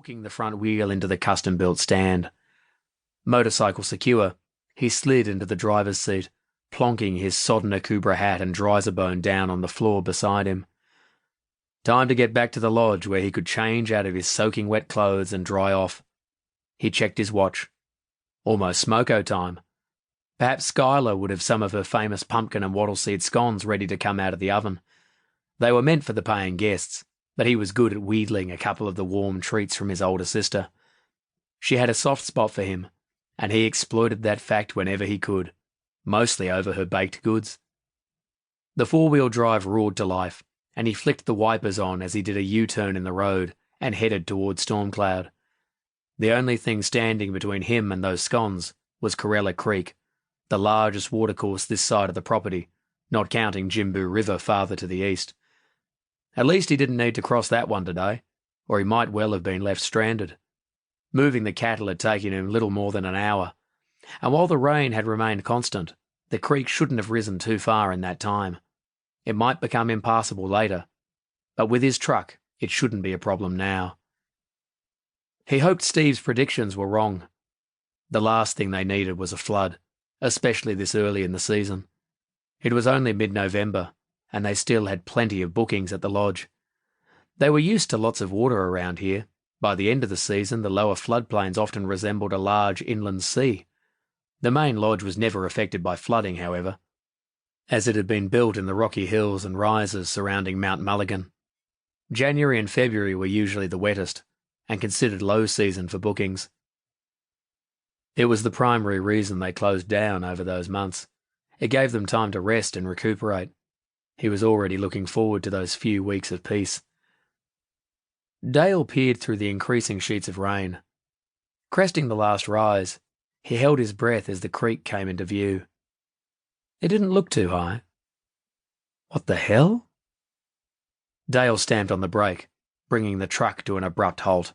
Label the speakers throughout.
Speaker 1: hooking the front wheel into the custom-built stand. Motorcycle secure, he slid into the driver's seat, plonking his sodden Akubra hat and Dryzerbone down on the floor beside him. Time to get back to the lodge where he could change out of his soaking wet clothes and dry off. He checked his watch. Almost smoko time. Perhaps Skylar would have some of her famous pumpkin and wattle seed scones ready to come out of the oven. They were meant for the paying guests, but he was good at wheedling a couple of the warm treats from his older sister. She had a soft spot for him, and he exploited that fact whenever he could, mostly over her baked goods. The four-wheel drive roared to life, and he flicked the wipers on as he did a U-turn in the road and headed toward Stormcloud. The only thing standing between him and those scones was Corella Creek, the largest watercourse this side of the property, not counting Jimbu River farther to the east. At least he didn't need to cross that one today, or he might well have been left stranded. Moving the cattle had taken him little more than an hour, and while the rain had remained constant, the creek shouldn't have risen too far in that time. It might become impassable later, but with his truck, it shouldn't be a problem now. He hoped Steve's predictions were wrong. The last thing they needed was a flood, especially this early in the season. It was only mid-November, and they still had plenty of bookings at the lodge. They were used to lots of water around here. By the end of the season, the lower floodplains often resembled a large inland sea. The main lodge was never affected by flooding, however, as it had been built in the rocky hills and rises surrounding Mount Mulligan. January and February were usually the wettest, and considered low season for bookings. It was the primary reason they closed down over those months. It gave them time to rest and recuperate. He was already looking forward to those few weeks of peace. Dale peered through the increasing sheets of rain. Cresting the last rise, he held his breath as the creek came into view. It didn't look too high. What the hell? Dale stamped on the brake, bringing the truck to an abrupt halt.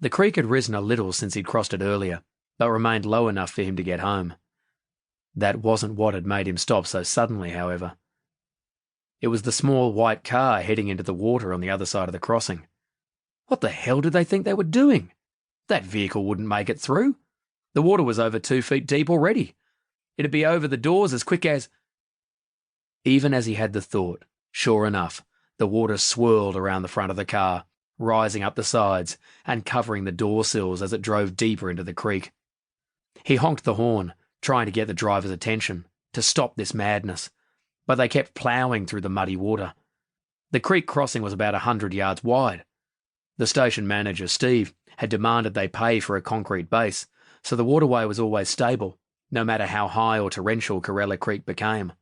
Speaker 1: The creek had risen a little since he'd crossed it earlier, but remained low enough for him to get home. That wasn't what had made him stop so suddenly, however. It was the small white car heading into the water on the other side of the crossing. What the hell did they think they were doing? That vehicle wouldn't make it through. The water was over 2 feet deep already. It'd be over the doors as quick as... Even as he had the thought, sure enough, the water swirled around the front of the car, rising up the sides and covering the door sills as it drove deeper into the creek. He honked the horn, trying to get the driver's attention, to stop this madness, but they kept ploughing through the muddy water. The creek crossing was about 100 yards wide. The station manager, Steve, had demanded they pay for a concrete base, so the waterway was always stable, no matter how high or torrential Corella Creek became.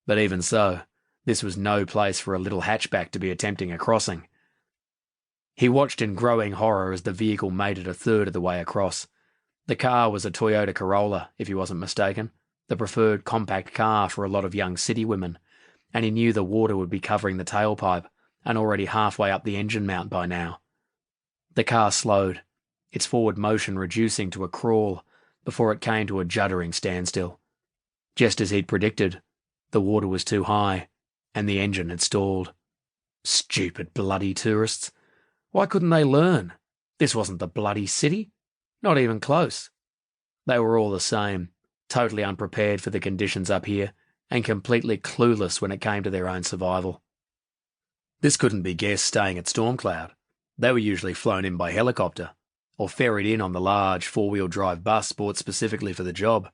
Speaker 1: But even so, this was no place for a little hatchback to be attempting a crossing. He watched in growing horror as the vehicle made it a third of the way across. The car was a Toyota Corolla, if he wasn't mistaken, the preferred compact car for a lot of young city women, and he knew the water would be covering the tailpipe and already halfway up the engine mount by now. The car slowed, its forward motion reducing to a crawl before it came to a juddering standstill. Just as he'd predicted, the water was too high, and the engine had stalled. Stupid bloody tourists. Why couldn't they learn? This wasn't the bloody city. Not even close. They were all the same, totally unprepared for the conditions up here, and completely clueless when it came to their own survival. This couldn't be guests staying at Stormcloud. They were usually flown in by helicopter, or ferried in on the large four-wheel drive bus bought specifically for the job.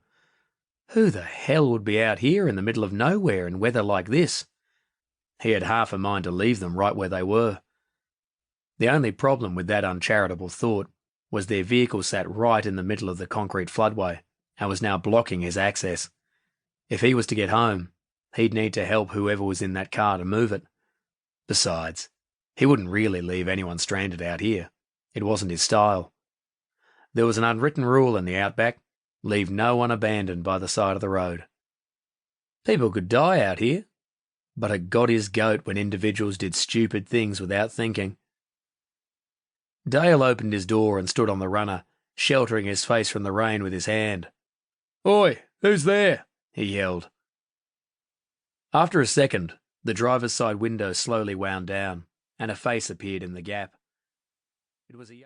Speaker 1: Who the hell would be out here in the middle of nowhere in weather like this? He had half a mind to leave them right where they were. The only problem with that uncharitable thought was their vehicle sat right in the middle of the concrete floodway and was now blocking his access. If he was to get home, he'd need to help whoever was in that car to move it. Besides, he wouldn't really leave anyone stranded out here. It wasn't his style. There was an unwritten rule in the outback: leave no one abandoned by the side of the road. People could die out here, but it got his goat when individuals did stupid things without thinking. Dale opened his door and stood on the runner, sheltering his face from the rain with his hand. "Oi, who's there?" he yelled. After a second, the driver's side window slowly wound down, and a face appeared in the gap. It was a young